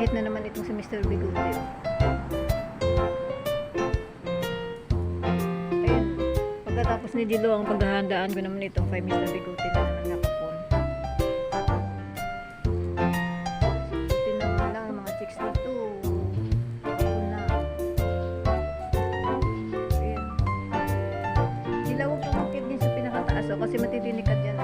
Inhit na naman itong si Mr. Bigote. Ayun. Pagkatapos ni Jilo, ang paghahandaan ko naman itong kay Mr. Bigote na naman nakapon. Buti naman lang mga chicks dito. Kapon na. Ayun. Jilo, huwag kang makit din sa pinakataas kasi matitinik ka dyan.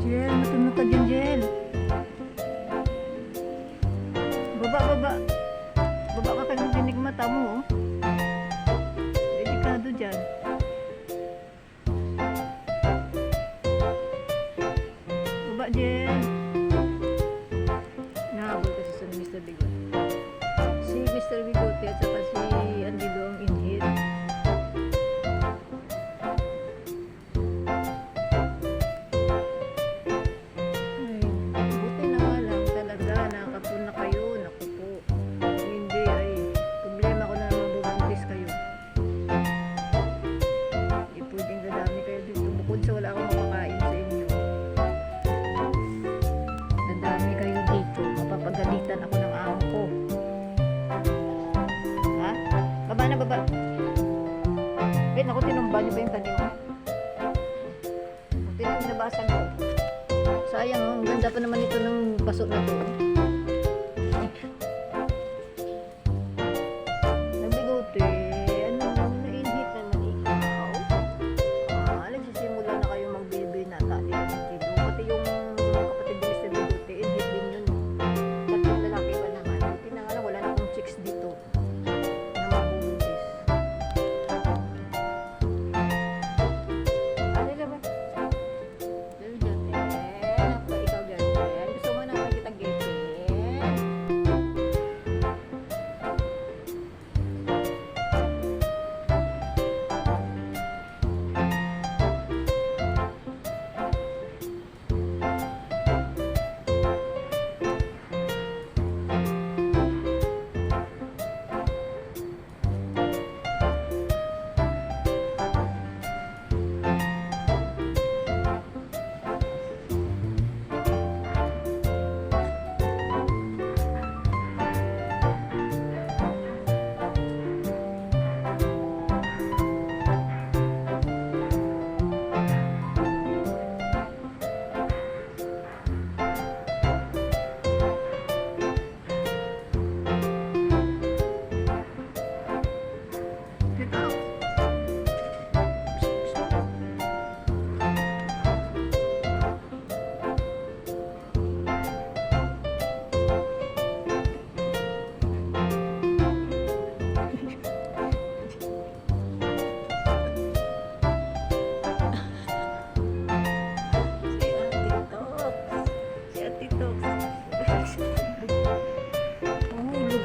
Jel, matulog ka dyan, Jel. Baba. Baba ka kayong dinig mata mo, oh. Delikado dyan. Baba, Jel. Nahabol kasi sa Mr. Bigote. Si Mr. Bigote at saka si Andilo ang inhit. Wala akong makakain sa inyo. Dadami kayo dito. Mapapagalitan ako ng amo ko. Ha? Baba na, baba. Eh, naku, tinumba niyo ba yung tanim mo? Tinabasan ko. Sayang, ang ganda pa naman ito ng paso na to. Nabigote.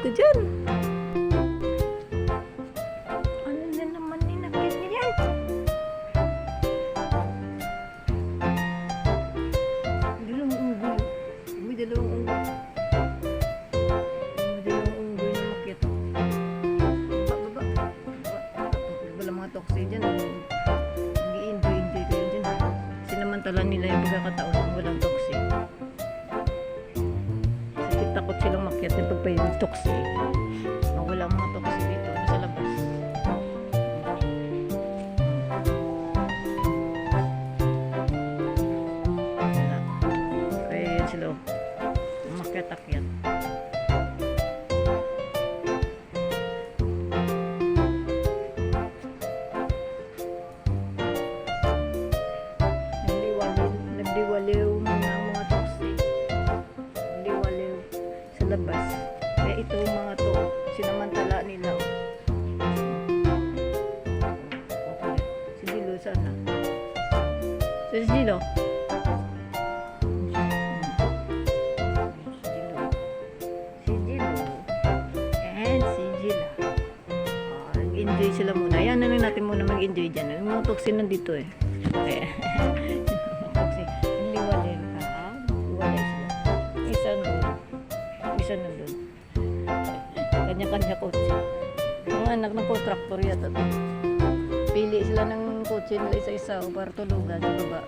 Ka dyan. Ano na naman ninakit niya yan? Dalawang unggoy. May dalawang unggoy. May dalawang unggoy na makit. Baba. Wala mga toxic dyan. Nag-i-enjoy kayo dyan. Sinamantala nila yung pagkakataon ng walang toxic. Takot silang makyat ng pagpahilong toksi. Wala mga toksi dito sa labas. Wala. Kaya yan sila makyat-akyat. Nagdiwaliw mga toksi. Nagdiwaliw sa labas. Kaya ito mga to, sinamantala nila. Okay. Si Jilo sana. So, si Jilo. Si Jilo. And si Jila. mag-enjoy sila muna. Ayan na lang natin muna mag-enjoy dyan. Yung mga toxin nandito eh. Kaya, toxin. Hindi walay. Walay sila. Isa nandun. Isa nandun. Kanya-kanya kotse. Mga anak ng contractor yata to. Pili sila ng kotse nila isa-isa o para tulugan sa baba.